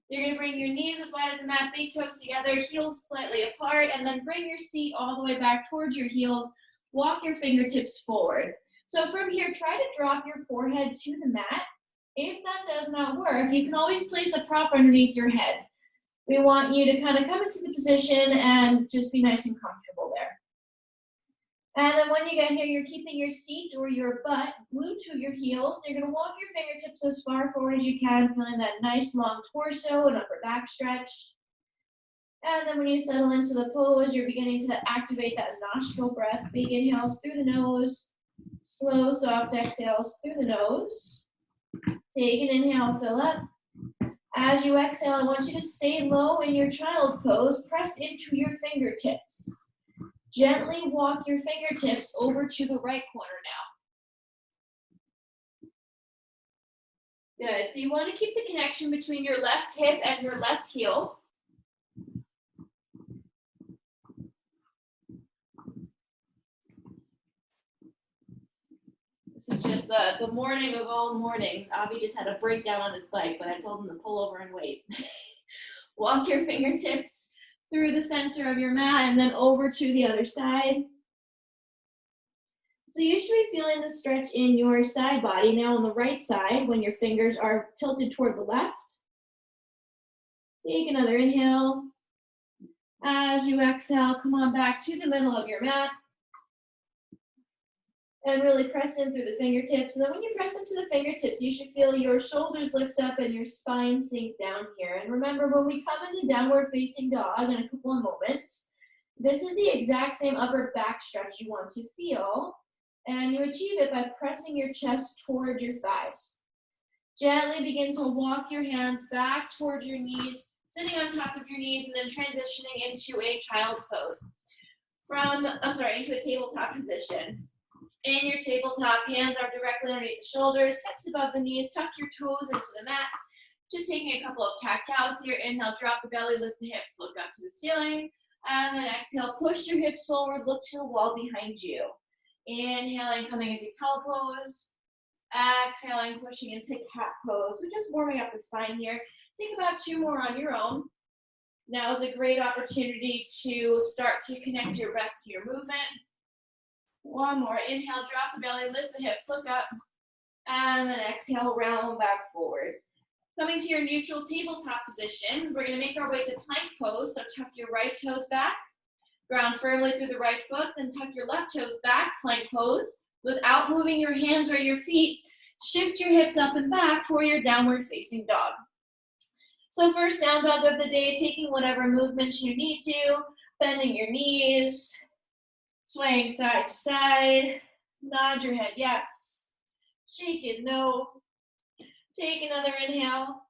You're gonna bring your knees as wide as the mat, big toes together, heels slightly apart, and then bring your seat all the way back towards your heels. Walk your fingertips forward. So from here, try to drop your forehead to the mat. If that does not work, you can always place a prop underneath your head. We want you to kind of come into the position and just be nice and comfortable there. And then when you get here, you're keeping your seat or your butt glued to your heels. You're gonna walk your fingertips as far forward as you can, feeling that nice long torso and upper back stretch. And then when you settle into the pose, you're beginning to activate that nostril breath. Big inhales through the nose, slow, soft exhales through the nose. Take an inhale, fill up. As you exhale, I want you to stay low in your child pose. Press into your fingertips. Gently walk your fingertips over to the right corner now. Good, so you want to keep the connection between your left hip and your left heel. This is just the morning of all mornings. Avi just had a breakdown on his bike, but I told him to pull over and wait. Walk your fingertips through the center of your mat and then over to the other side. So you should be feeling the stretch in your side body. Now on the right side, when your fingers are tilted toward the left, take another inhale. As you exhale, come on back to the middle of your mat. And really press in through the fingertips. And then when you press into the fingertips, you should feel your shoulders lift up and your spine sink down here. And remember, when we come into downward facing dog in a couple of moments, this is the exact same upper back stretch you want to feel. And you achieve it by pressing your chest toward your thighs. Gently begin to walk your hands back towards your knees, sitting on top of your knees, and then transitioning into a child's pose. Into a tabletop position. In your tabletop, hands are directly underneath the shoulders, hips above the knees, tuck your toes into the mat. Just taking a couple of cat-cows here. Inhale, drop the belly, lift the hips, look up to the ceiling. And then exhale, push your hips forward, look to the wall behind you. Inhaling, coming into cow pose. Exhaling, pushing into cat pose. So just warming up the spine here. Take about 2 more on your own. Now is a great opportunity to start to connect your breath to your movement. 1 more. Inhale, drop the belly, lift the hips, look up. And then exhale, round back forward. Coming to your neutral tabletop position, we're going to make our way to plank pose. So tuck your right toes back, ground firmly through the right foot, then tuck your left toes back, plank pose. Without moving your hands or your feet, shift your hips up and back for your downward facing dog. So first down dog of the day, taking whatever movements you need to, bending your knees, swaying side to side, nod your head yes, shake it no. Take another inhale.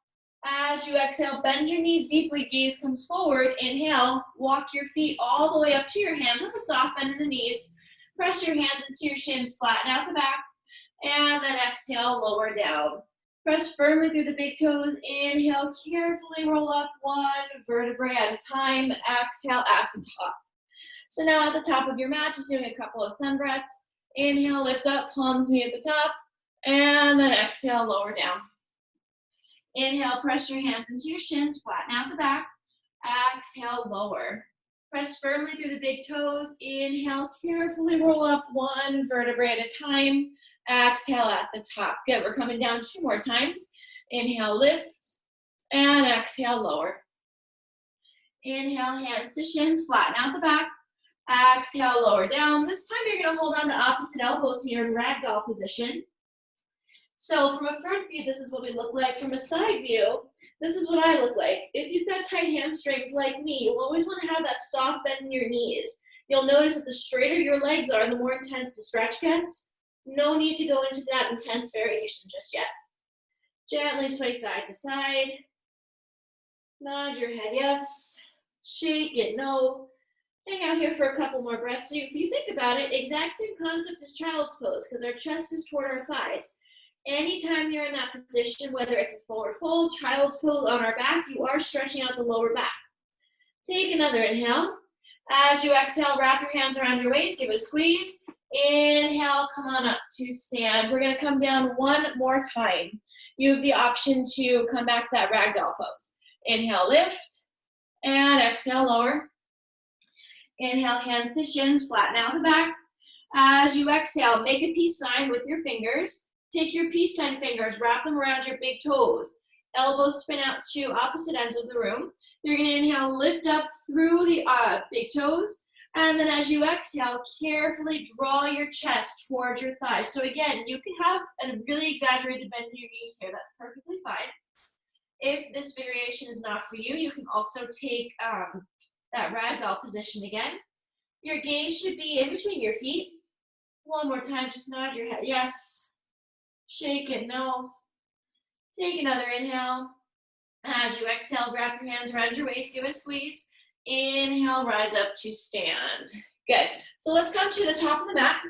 As you exhale, bend your knees deeply, gaze comes forward. Inhale, walk your feet all the way up to your hands with a soft bend in the knees. Press your hands into your shins, flatten out the back, and then exhale, lower down. Press firmly through the big toes. Inhale, carefully roll up 1 vertebrae at a time. Exhale at the top. So now at the top of your mat, just doing a couple of sun breaths. Inhale, lift up, palms meet at the top, and then exhale, lower down. Inhale, press your hands into your shins, flatten out the back. Exhale, lower. Press firmly through the big toes. Inhale, carefully roll up 1 vertebrae at a time. Exhale at the top. Good, we're coming down 2 more times. Inhale, lift, and exhale, lower. Inhale, hands to shins, flatten out the back. Exhale, lower down. This time you're going to hold on to opposite elbows so you're in ragdoll position. So from a front view, this is what we look like. From a side view, this is what I look like. If you've got tight hamstrings like me, you'll always want to have that soft bend in your knees. You'll notice that the straighter your legs are, the more intense the stretch gets. No need to go into that intense variation just yet. Gently sway side to side. Nod your head yes. Shake it no. Hang out here for a couple more breaths. So if you think about it, exact same concept as child's pose because our chest is toward our thighs. Anytime you're in that position, whether it's a forward fold, child's pose on our back, you are stretching out the lower back. Take another inhale. As you exhale, wrap your hands around your waist, give it a squeeze. Inhale, come on up to stand. We're gonna come down 1 more time. You have the option to come back to that ragdoll pose. Inhale, lift, and exhale, lower. Inhale, hands to shins, flatten out the back. As you exhale, make a peace sign with your fingers. Take your P10 fingers, wrap them around your big toes. Elbows spin out to opposite ends of the room. You're gonna inhale, lift up through the big toes. And then as you exhale, carefully draw your chest towards your thighs. So again, you can have a really exaggerated bend in your knees here. That's perfectly fine. If this variation is not for you, you can also take that ragdoll position again. Your gaze should be in between your feet. One more time, just nod your head, yes. Shake it, no. Take another inhale. As you exhale, wrap your hands around your waist, give it a squeeze. Inhale, rise up to stand. Good. So let's come to the top of the mat.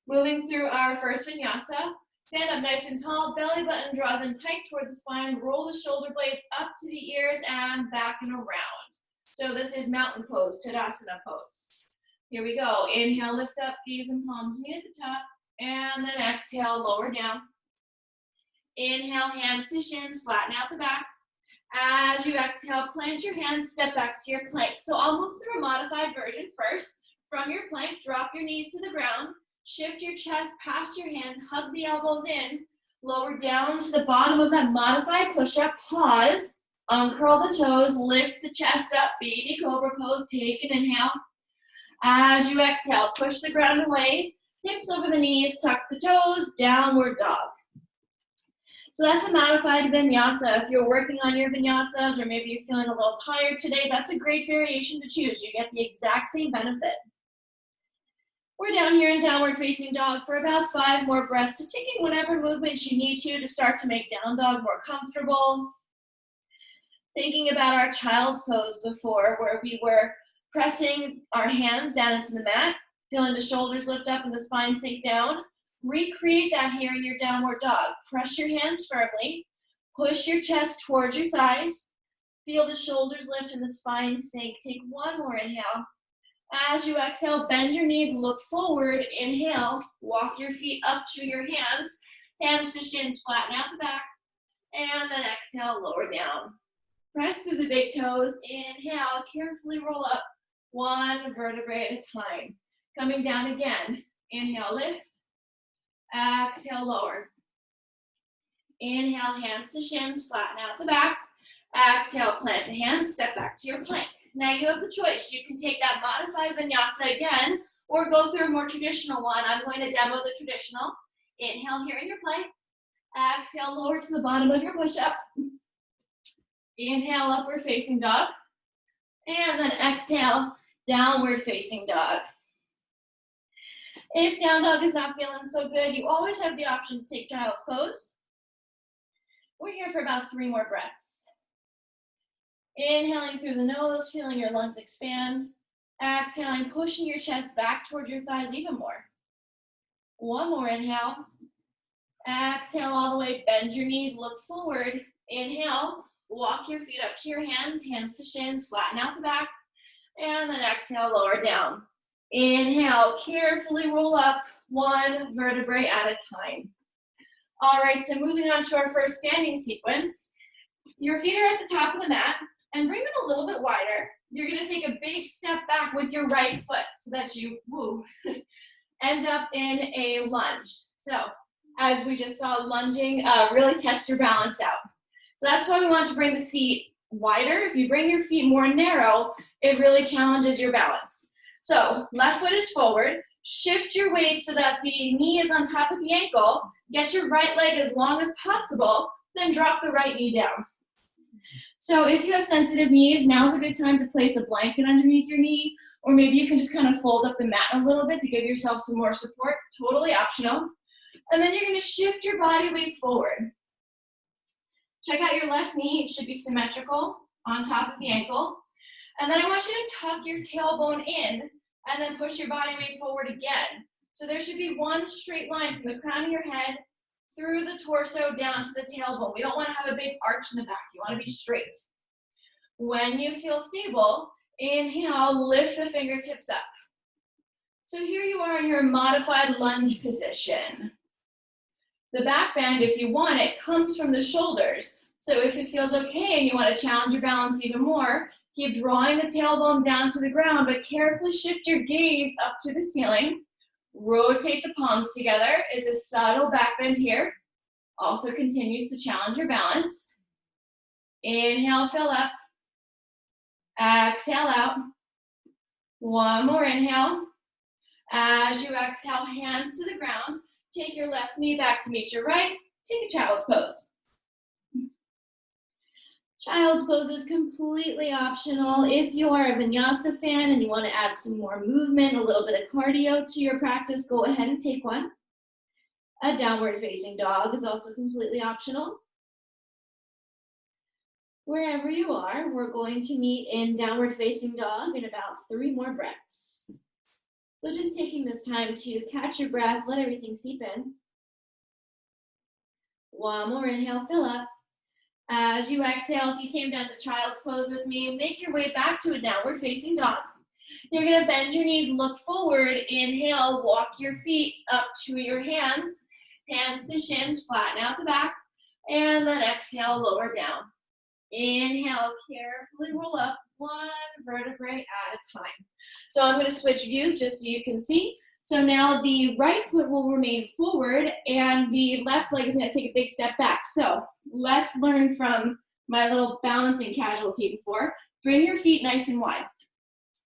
Moving through our first vinyasa. Stand up nice and tall, belly button draws in tight toward the spine, roll the shoulder blades up to the ears and back and around. So this is mountain pose, Tadasana pose. Here we go. Inhale, lift up, gaze and palms meet at the top, and then exhale, lower down. Inhale, hands to shins, flatten out the back. As you exhale, plant your hands, step back to your plank. So I'll move through a modified version first. From your plank, drop your knees to the ground. Shift your chest past your hands, hug the elbows in, lower down to the bottom of that modified push-up, pause, uncurl the toes, lift the chest up, baby cobra pose, take an inhale. As you exhale, push the ground away, hips over the knees, tuck the toes, downward dog. So that's a modified vinyasa. If you're working on your vinyasas or maybe you're feeling a little tired today, that's a great variation to choose. You get the exact same benefit. We're down here in downward facing dog for about 5 more breaths. So taking whatever movements you need to start to make down dog more comfortable. Thinking about our child's pose before, where we were pressing our hands down into the mat, feeling the shoulders lift up and the spine sink down. Recreate that here in your downward dog. Press your hands firmly. Push your chest towards your thighs. Feel the shoulders lift and the spine sink. Take one more inhale. As you exhale, bend your knees, look forward. Inhale, walk your feet up to your hands. Hands to shins, flatten out the back. And then exhale, lower down. Press through the big toes. Inhale, carefully roll up one vertebrae at a time. Coming down again. Inhale, lift. Exhale, lower. Inhale, hands to shins, flatten out the back. Exhale, plant the hands, step back to your plank. Now you have the choice. You can take that modified vinyasa again, or go through a more traditional one. I'm going to demo the traditional. Inhale here in your plank. Exhale, lower to the bottom of your push-up. Inhale, upward facing dog. And then exhale, downward facing dog. If down dog is not feeling so good, you always have the option to take child's pose. We're here for about 3 more breaths. Inhaling through the nose, feeling your lungs expand. Exhaling, pushing your chest back towards your thighs even more. One more inhale. Exhale all the way, bend your knees, look forward. Inhale, walk your feet up to your hands, hands to shins, flatten out the back. And then exhale, lower down. Inhale, carefully roll up one vertebrae at a time. All right, so moving on to our first standing sequence. Your feet are at the top of the mat and bring them a little bit wider. You're gonna take a big step back with your right foot so that you end up in a lunge. So as we just saw, lunging, really test your balance out. So that's why we want to bring the feet wider. If you bring your feet more narrow, it really challenges your balance. So left foot is forward, shift your weight so that the knee is on top of the ankle, get your right leg as long as possible, then drop the right knee down. So if you have sensitive knees, now's a good time to place a blanket underneath your knee, or maybe you can just kind of fold up the mat a little bit to give yourself some more support, totally optional. And then you're gonna shift your body weight forward. Check out your left knee, it should be symmetrical on top of the ankle. And then I want you to tuck your tailbone in and then push your body weight forward again. So there should be one straight line from the crown of your head through the torso down to the tailbone. We don't want to have a big arch in the back. You want to be straight. When you feel stable, inhale, lift the fingertips up. So here you are in your modified lunge position. The back bend, if you want it, comes from the shoulders, So if it feels okay and you want to challenge your balance even more, keep drawing the tailbone down to the ground, but carefully shift your gaze up to the ceiling. Rotate the palms together. It's a subtle back bend here. Also continues to challenge your balance. Inhale, fill up. Exhale out. One more inhale. As you exhale, hands to the ground. Take your left knee back to meet your right. Take a child's pose. Child's pose is completely optional. If you are a vinyasa fan and you want to add some more movement, a little bit of cardio to your practice, go ahead and take one. A downward facing dog is also completely optional. Wherever you are, we're going to meet in downward facing dog in about 3 more breaths. So just taking this time to catch your breath, let everything seep in. One more inhale, fill up. As you exhale, if you came down to child's pose with me, make your way back to a downward facing dog. You're gonna bend your knees, look forward, inhale, walk your feet up to your hands, hands to shins, flatten out the back, and then exhale, lower down. Inhale, carefully roll up 1 vertebrae at a time. So I'm gonna switch views just so you can see. So now the right foot will remain forward and the left leg is gonna take a big step back. So let's learn from my little balancing casualty before. Bring your feet nice and wide.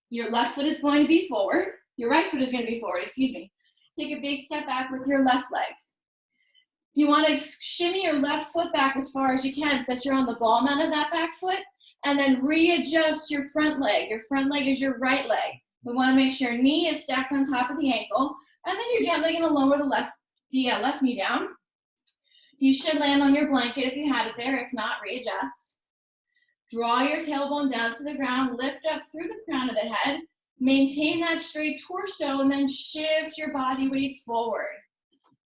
Your left foot is going to be forward. Your right foot is going to be forward, excuse me. Take a big step back with your left leg. You want to shimmy your left foot back as far as you can so that you're on the ball none of that back foot, and then readjust your front leg. Your front leg is your right leg. We want to make sure your knee is stacked on top of the ankle, and then you're gently going to lower the left knee down. You should land on your blanket if you had it there. If not, readjust. Draw your tailbone down to the ground, lift up through the crown of the head, maintain that straight torso, and then shift your body weight forward.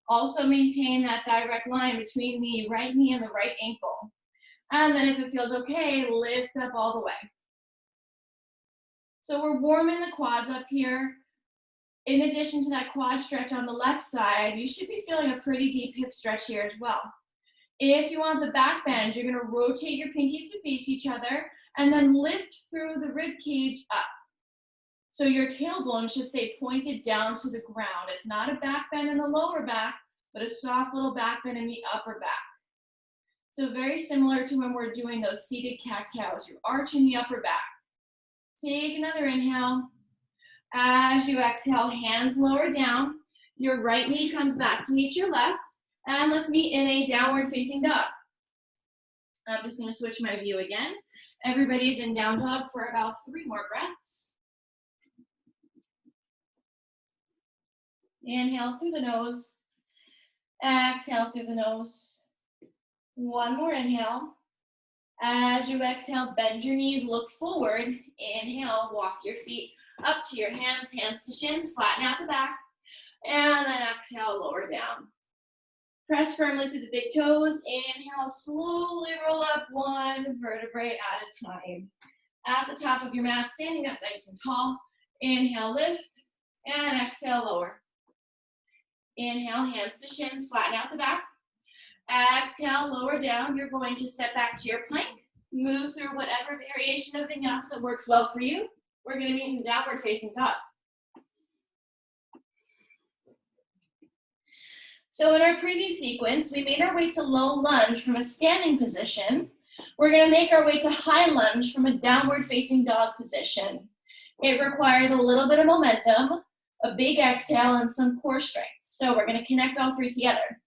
Also maintain that direct line between the right knee and the right ankle. And then if it feels okay, lift up all the way. So we're warming the quads up here. In addition to that quad stretch on the left side, you should be feeling a pretty deep hip stretch here as well. If you want the back bend, you're gonna rotate your pinkies to face each other and then lift through the rib cage up. So your tailbone should stay pointed down to the ground. It's not a back bend in the lower back, but a soft little back bend in the upper back. So very similar to when we're doing those seated cat-cows. You're arching the upper back. Take another inhale. As you exhale, hands lower down. Your right knee comes back to meet your left. And let's meet in a downward facing dog. I'm just going to switch my view again. Everybody's in down dog for about 3 more breaths. Inhale through the nose. Exhale through the nose. 1 more inhale. As you exhale, bend your knees, look forward. Inhale, walk your feet up to your hands, hands to shins, flatten out the back. And then exhale, lower down. Press firmly through the big toes. Inhale, slowly roll up 1 vertebrae at a time. At the top of your mat, standing up nice and tall. Inhale, lift, and exhale, lower. Inhale, hands to shins, flatten out the back. Exhale, lower down. You're going to step back to your plank. Move through whatever variation of vinyasa works well for you. We're going to meet in downward facing dog. So in our previous sequence, we made our way to low lunge from a standing position. We're going to make our way to high lunge from a downward facing dog position. It requires a little bit of momentum, a big exhale, and some core strength. So we're going to connect all 3 together.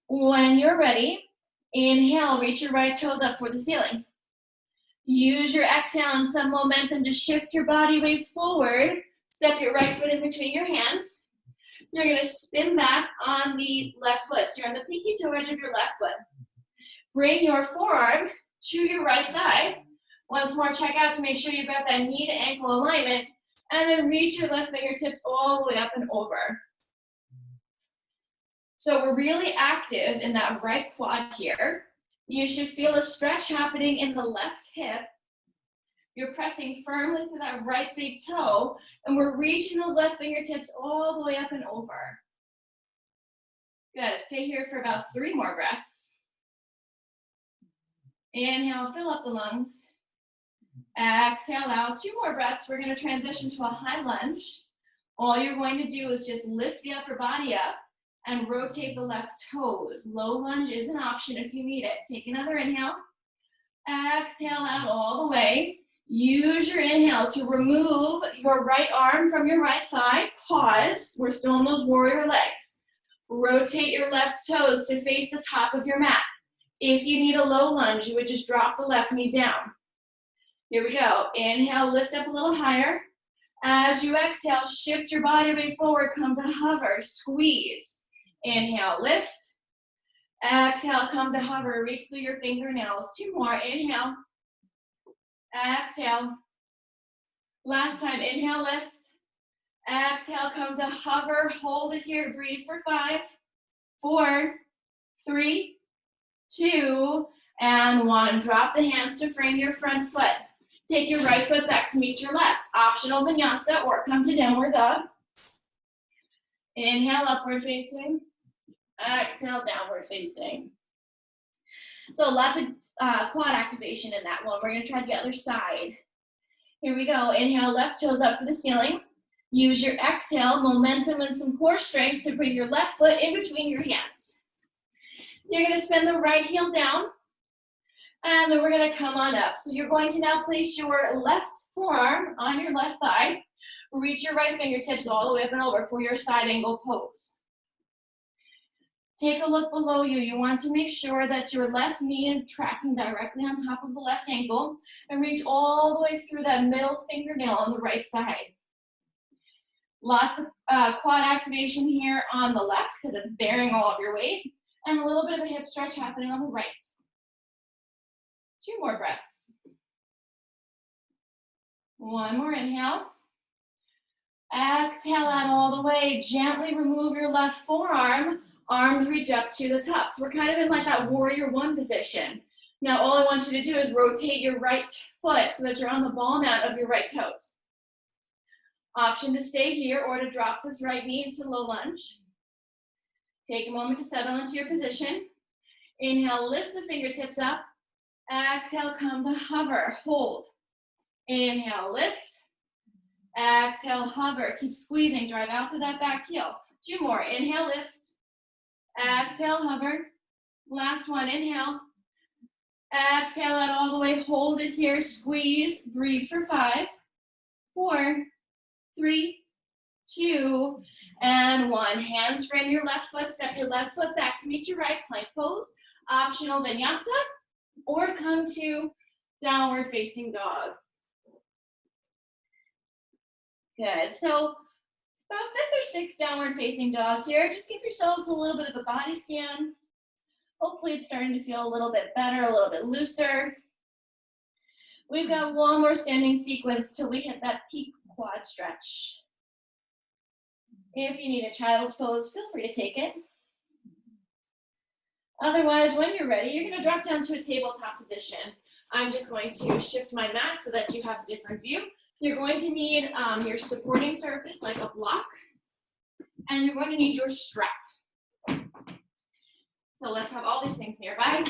When you're ready, inhale, reach your right toes up for the ceiling. Use your exhale and some momentum to shift your body weight forward. Step your right foot in between your hands. You're going to spin back on the left foot. So you're on the pinky toe edge of your left foot. Bring your forearm to your right thigh. Once more, check out to make sure you've got that knee to ankle alignment. And then reach your left fingertips all the way up and over. So we're really active in that right quad here. You should feel a stretch happening in the left hip. You're pressing firmly to that right big toe, and we're reaching those left fingertips all the way up and over. Good, stay here for about 3 more breaths. Inhale, fill up the lungs. Exhale out. 2 more breaths. We're going to transition to a high lunge. All you're going to do is just lift the upper body up and rotate the left toes. Low lunge is an option if you need it. Take another inhale. Exhale out all the way. Use your inhale to remove your right arm from your right thigh. Pause. We're still in those warrior legs. Rotate your left toes to face the top of your mat. If you need a low lunge, you would just drop the left knee down. Here we go. Inhale, lift up a little higher. As you exhale, shift your body weight forward, come to hover, squeeze. Inhale, lift. Exhale, come to hover, reach through your fingernails. 2 more, inhale. Exhale. Last time, inhale, lift. Exhale, come to hover, hold it here, breathe for 5, 4, 3, 2, and 1. Drop the hands to frame your front foot. Take your right foot back to meet your left. Optional vinyasa, or come to downward dog. Inhale, upward facing. Exhale, downward facing. So lots of quad activation in that one. We're going to try the other side. Here we go. Inhale, left toes up to the ceiling. Use your exhale, momentum, and some core strength to bring your left foot in between your hands. You're going to spin the right heel down, and then we're going to come on up. So you're going to now place your left forearm on your left thigh. Reach your right fingertips all the way up and over for your side angle pose. Take a look below you. You want to make sure that your left knee is tracking directly on top of the left ankle, and reach all the way through that middle fingernail on the right side. Lots of quad activation here on the left because it's bearing all of your weight, and a little bit of a hip stretch happening on the right. 2 more breaths. 1 more inhale. Exhale out all the way. Gently remove your left forearm. Arms reach up to the top. So we're kind of in like that warrior 1 position. Now all I want you to do is rotate your right foot so that you're on the ball mat of your right toes. Option to stay here or to drop this right knee into low lunge. Take a moment to settle into your position. Inhale, lift the fingertips up. Exhale, come to hover, hold. Inhale, lift. Exhale, hover. Keep squeezing, drive out through that back heel. 2 more, inhale, lift. Exhale, hover. Last one, inhale. Exhale out all the way, hold it here, squeeze, breathe for 5, 4, 3, 2, and 1. Hands frame your left foot, step your left foot back to meet your right, plank pose. Optional vinyasa, or come to downward facing dog. Good, so about 5th or 6th downward facing dog here. Just give yourselves a little bit of a body scan. Hopefully it's starting to feel a little bit better, a little bit looser. We've got 1 more standing sequence till we hit that peak quad stretch. If you need a child's pose, feel free to take it. Otherwise, when you're ready, you're going to drop down to a tabletop position. I'm just going to shift my mat so that you have a different view. You're going to need your supporting surface like a block, and you're going to need your strap. So let's have all these things nearby.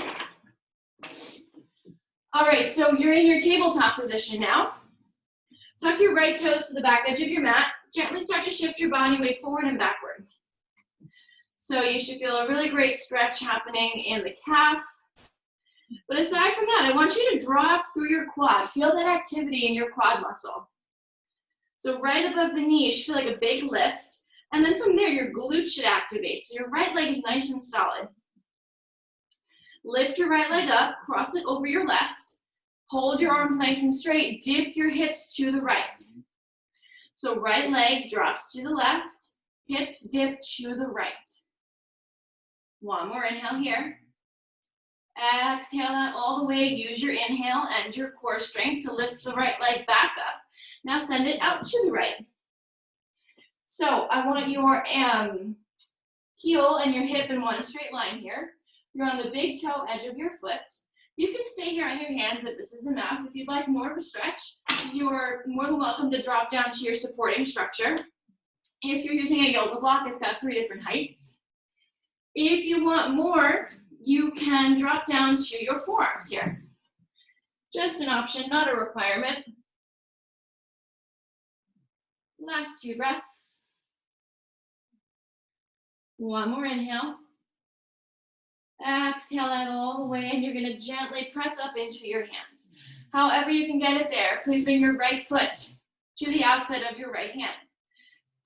All right, so you're in your tabletop position now. Tuck your right toes to the back edge of your mat. Gently start to shift your body weight forward and backward. So you should feel a really great stretch happening in the calf. But aside from that, I want you to draw up through your quad. Feel that activity in your quad muscle. So right above the knee, you should feel like a big lift. And then from there, your glute should activate. So your right leg is nice and solid. Lift your right leg up, cross it over your left. Hold your arms nice and straight. Dip your hips to the right. So right leg drops to the left. Hips dip to the right. 1 more inhale here. Exhale that all the way. Use your inhale and your core strength to lift the right leg back up. Now send it out to the right. So I want your heel and your hip in one straight line here. You're on the big toe edge of your foot. You can stay here on your hands if this is enough. If you'd like more of a stretch, you're more than welcome to drop down to your supporting structure. If you're using a yoga block, it's got 3 different heights. If you want more, you can drop down to your forearms here. Just an option, not a requirement. Last 2 breaths. One more inhale. Exhale that all the way, and you're going to gently press up into your hands. However you can get it there, please bring your right foot to the outside of your right hand.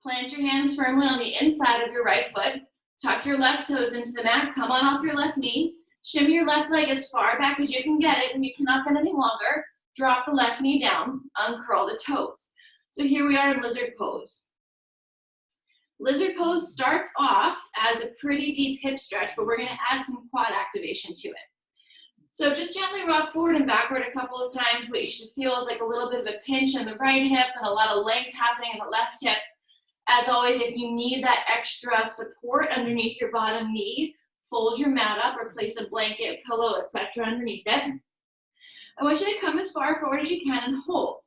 Plant your hands firmly on the inside of your right foot. Tuck your left toes into the mat. Come on off your left knee. Shimmy your left leg as far back as you can get it. When you cannot get any longer, drop the left knee down, uncurl the toes. So here we are in lizard pose. Lizard pose starts off as a pretty deep hip stretch, but we're going to add some quad activation to it. So just gently rock forward and backward a couple of times. What you should feel is like a little bit of a pinch in the right hip and a lot of length happening in the left hip. As always, if you need that extra support underneath your bottom knee, fold your mat up or place a blanket, pillow, etc. underneath it. I want you to come as far forward as you can and hold.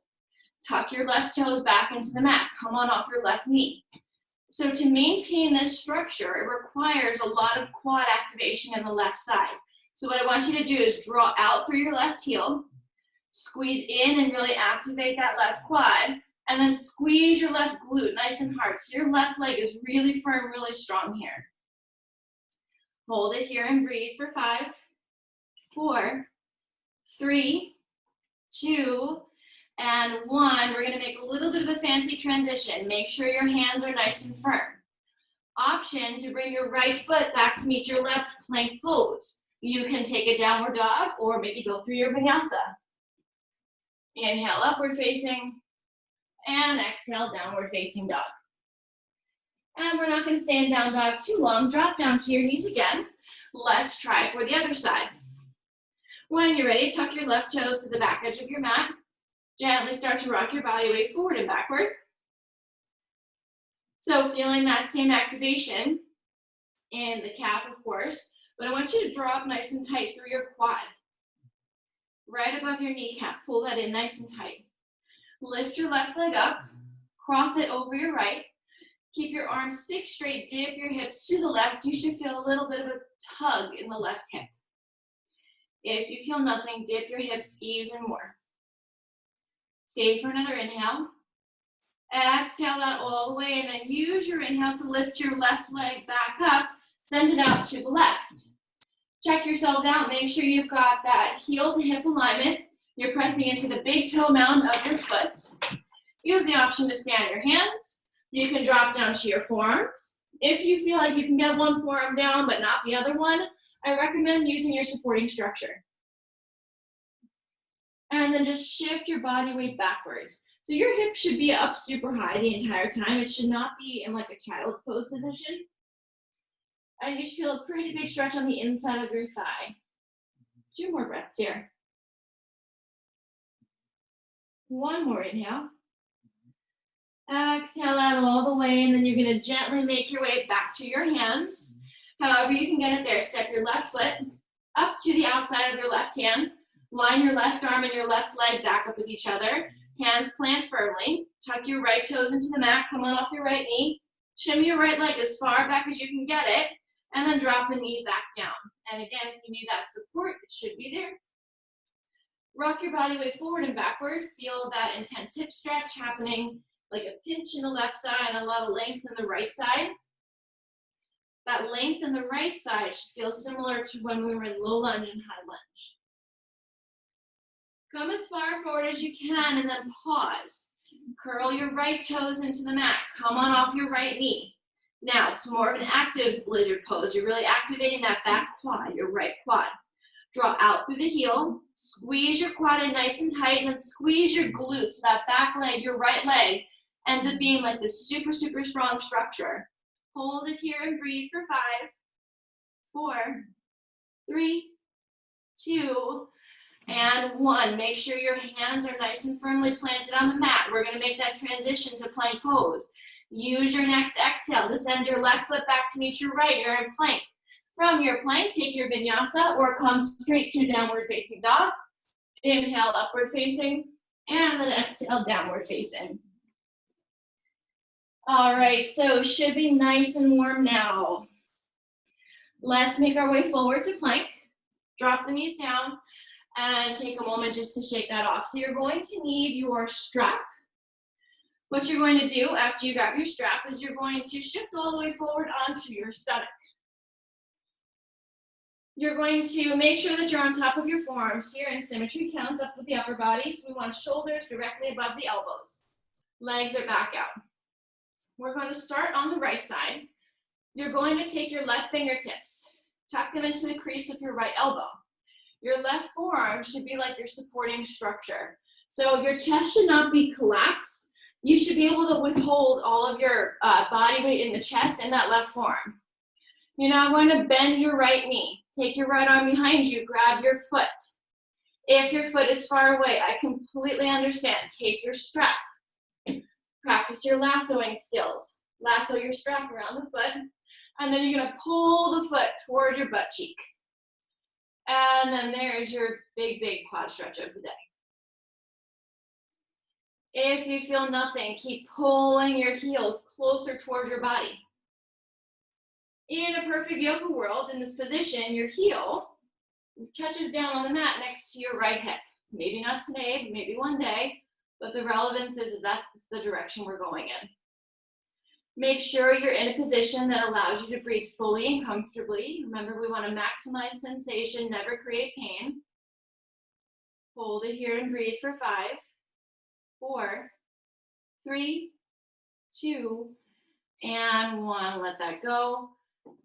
Tuck your left toes back into the mat. Come on off your left knee. So to maintain this structure, it requires a lot of quad activation in the left side. So what I want you to do is draw out through your left heel, squeeze in and really activate that left quad, and then squeeze your left glute nice and hard. So your left leg is really firm, really strong here. Hold it here and breathe for 5, 4, 3, 2, and 1. We're going to make a little bit of a fancy transition. Make sure your hands are nice and firm. Option to bring your right foot back to meet your left plank pose. You can take a downward dog or maybe go through your vinyasa. Inhale, upward facing, and exhale, downward facing dog. And we're not going to stay in down dog too long. Drop down to your knees again. Let's try for the other side. When you're ready, tuck your left toes to the back edge of your mat. Gently start to rock your body weight forward and backward. So feeling that same activation in the calf, of course, but I want you to draw up nice and tight through your quad. Right above your kneecap, pull that in nice and tight. Lift your left leg up, cross it over your right. Keep your arms stick straight, dip your hips to the left. You should feel a little bit of a tug in the left hip. If you feel nothing, dip your hips even more. Stay for another inhale. Exhale that all the way, and then use your inhale to lift your left leg back up. Send it out to the left. Check yourself out. Make sure you've got that heel to hip alignment. You're pressing into the big toe mound of your foot. You have the option to stand your hands. You can drop down to your forearms. If you feel like you can get one forearm down but not the other one, I recommend using your supporting structure. And then just shift your body weight backwards. So your hip should be up super high the entire time. It should not be in like a child's pose position. And you should feel a pretty big stretch on the inside of your thigh. 2 more breaths here. 1 more inhale. Exhale out all the way, and then you're going to gently make your way back to your hands. However you can get it there. Step your left foot up to the outside of your left hand. Line your left arm and your left leg back up with each other. Hands plant firmly. Tuck your right toes into the mat. Come on off your right knee. Shimmy your right leg as far back as you can get it. And then drop the knee back down. And again, if you need that support, it should be there. Rock your body weight forward and backward. Feel that intense hip stretch happening, like a pinch in the left side and a lot of length in the right side. That length in the right side should feel similar to when we were in low lunge and high lunge. Come as far forward as you can and then pause. Curl your right toes into the mat. Come on off your right knee. Now, it's more of an active lizard pose. You're really activating that back quad, your right quad. Draw out through the heel. Squeeze your quad in nice and tight, and then squeeze your glutes. So that back leg, your right leg, ends up being like this super, super strong structure. Hold it here and breathe for 5, 4, 3, 2, and 1. Make sure your hands are nice and firmly planted on the mat. We're going to make that transition to plank pose. Use your next exhale to send your left foot back to meet your right. You're in plank. From your plank, take your vinyasa or come straight to downward facing dog. Inhale, upward facing, and then exhale, downward facing. All right, so should be nice and warm now. Let's make our way forward to plank. Drop the knees down. And take a moment just to shake that off. So you're going to need your strap. What you're going to do after you grab your strap is you're going to shift all the way forward onto your stomach. You're going to make sure that you're on top of your forearms here, and symmetry counts up with the upper body. So we want shoulders directly above the elbows. Legs are back out. We're going to start on the right side. You're going to take your left fingertips, tuck them into the crease of your right elbow. Your left forearm should be like your supporting structure. So your chest should not be collapsed. You should be able to withhold all of your body weight in the chest and that left forearm. You're now going to bend your right knee. Take your right arm behind you, grab your foot. If your foot is far away, I completely understand. Take your strap. Practice your lassoing skills. Lasso your strap around the foot, and then you're going to pull the foot toward your butt cheek. And then there's your big quad stretch of the day. If you feel nothing, keep pulling your heel closer toward your body. In a perfect yoga world, in this position, your heel touches down on the mat next to your right hip. Maybe not today, maybe one day, but the relevance is that's the direction we're going in. Make sure you're in a position that allows you to breathe fully and comfortably. Remember, we want to maximize sensation, never create pain. Hold it here and breathe for 5, 4, 3, 2, and 1. Let that go.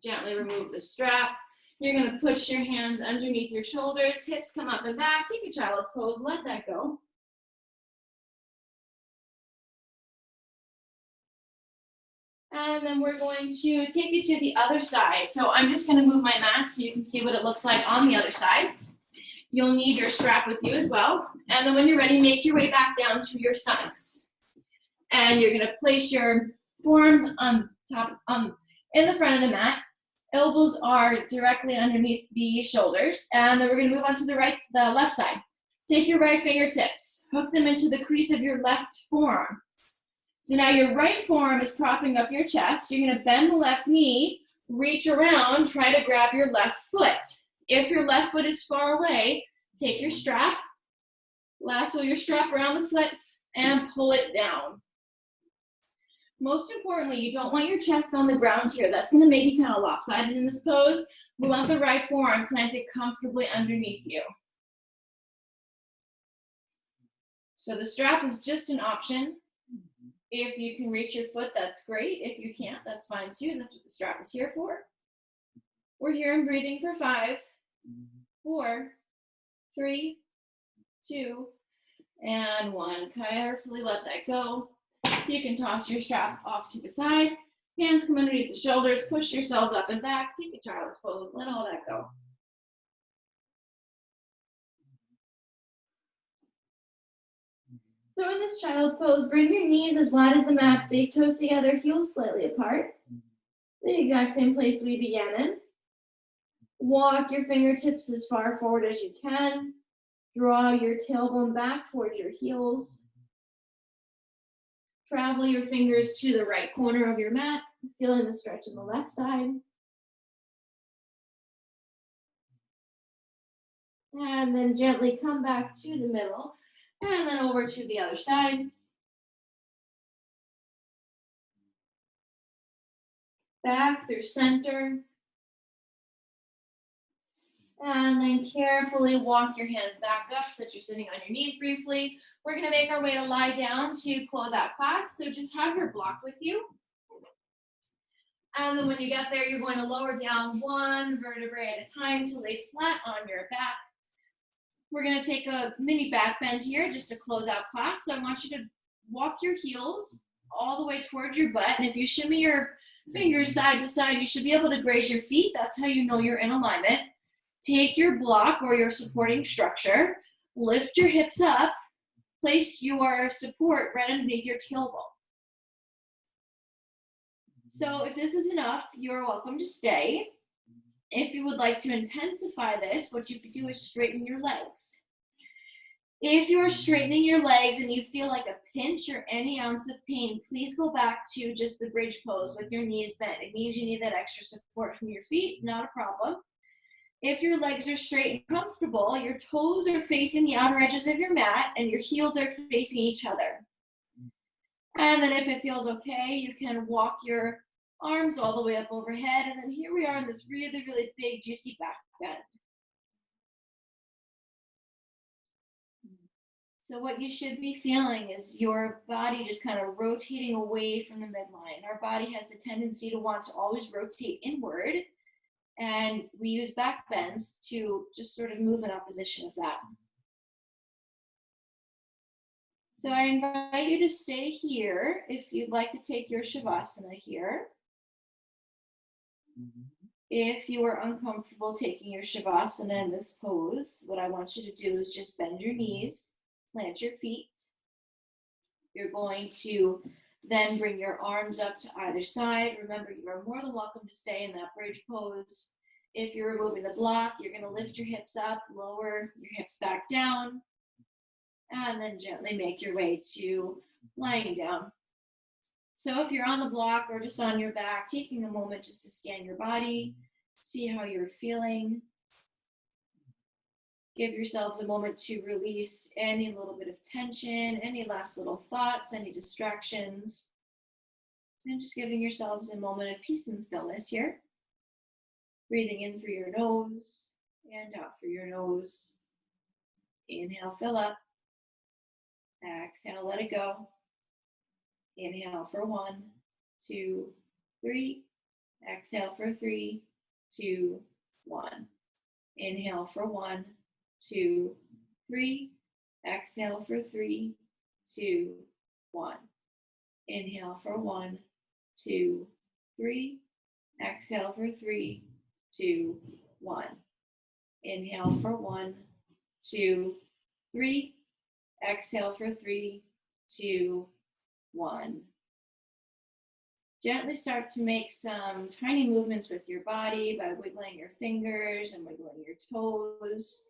Gently remove the strap. You're going to push your hands underneath your shoulders, hips come up and back. Take a child's pose, let that go. And then we're going to take you to the other side. So I'm just going to move my mat so you can see what it looks like on the other side. You'll need your strap with you as well. And then when you're ready, make your way back down to your stomachs. And you're going to place your forearms on top, in the front of the mat. Elbows are directly underneath the shoulders. And then we're going to move on to the left side. Take your right fingertips, hook them into the crease of your left forearm. So now your right forearm is propping up your chest. You're going to bend the left knee, reach around, try to grab your left foot. If your left foot is far away, take your strap, lasso your strap around the foot, and pull it down. Most importantly, you don't want your chest on the ground here. That's going to make you kind of lopsided in this pose. We want the right forearm planted comfortably underneath you. So the strap is just an option. If you can reach your foot, that's great. If you can't, that's fine too. That's what the strap is here for. We're here and breathing for 5, 4, 3, 2, and 1. Carefully let that go. You can toss your strap off to the side. Hands come underneath the shoulders. Push yourselves up and back. Take a child's pose. Let all that go. So in this child's pose, bring your knees as wide as the mat, big toes together, heels slightly apart. The exact same place we began in. Walk your fingertips as far forward as you can. Draw your tailbone back towards your heels. Travel your fingers to the right corner of your mat, feeling the stretch on the left side. And then gently come back to the middle. And then over to the other side. Back through center. And then carefully walk your hands back up so that you're sitting on your knees briefly. We're going to make our way to lie down to close out class. So just have your block with you. And then when you get there, you're going to lower down one vertebrae at a time to lay flat on your back. We're going to take a mini back bend here just to close out class. So I want you to walk your heels all the way towards your butt. And if you shimmy your fingers side to side, you should be able to graze your feet. That's how you know you're in alignment. Take your block or your supporting structure, lift your hips up, place your support right underneath your tailbone. So if this is enough, you're welcome to stay. If you would like to intensify this, what you could do is straighten your legs. If you're straightening your legs and you feel like a pinch or any ounce of pain, please go back to just the bridge pose with your knees bent. It means you need that extra support from your feet, not a problem. If your legs are straight and comfortable, your toes are facing the outer edges of your mat and your heels are facing each other. And then if it feels okay, you can walk your arms all the way up overhead. And then here we are in this really, really big, juicy back bend. So what you should be feeling is your body just kind of rotating away from the midline. Our body has the tendency to want to always rotate inward. And we use back bends to just sort of move in opposition of that. So I invite you to stay here if you'd like to take your Shavasana here. If you are uncomfortable taking your Shavasana in this pose, what I want you to do is just bend your knees, plant your feet. You're going to then bring your arms up to either side. Remember, you are more than welcome to stay in that bridge pose. If you're removing the block, you're going to lift your hips up, lower your hips back down, and then gently make your way to lying down. So if you're on the block or just on your back, taking a moment just to scan your body, see how you're feeling. Give yourselves a moment to release any little bit of tension, any last little thoughts, any distractions. And just giving yourselves a moment of peace and stillness here. Breathing in through your nose and out through your nose. Inhale, fill up. Exhale, let it go. Inhale for 1, 2, 3. Exhale for 3, 2, 1. Inhale for 1, 2, 3. Exhale for 3, 2, 1. Inhale for 1, 2, 3. Exhale for 3, 2, 1. Inhale for 1, 2, 3. Exhale for 3, 2, 1. Gently start to make some tiny movements with your body by wiggling your fingers and wiggling your toes.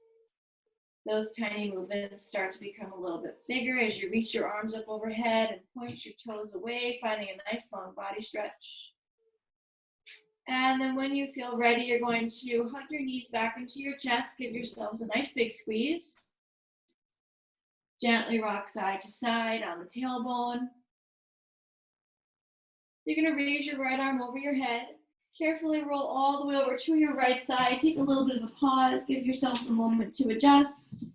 Those tiny movements start to become a little bit bigger as you reach your arms up overhead and point your toes away, finding a nice long body stretch. And then when you feel ready, you're going to hug your knees back into your chest, give yourselves a nice big squeeze. Gently rock side to side on the tailbone. You're going to raise your right arm over your head. Carefully roll all the way over to your right side. Take a little bit of a pause. Give yourselves a moment to adjust.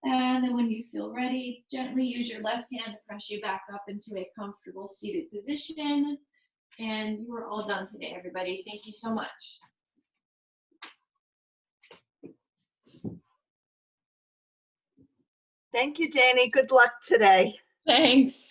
And then when you feel ready, gently use your left hand to press you back up into a comfortable seated position. And you are all done today, everybody. Thank you so much. Thank you, Dani. Good luck today. Thanks.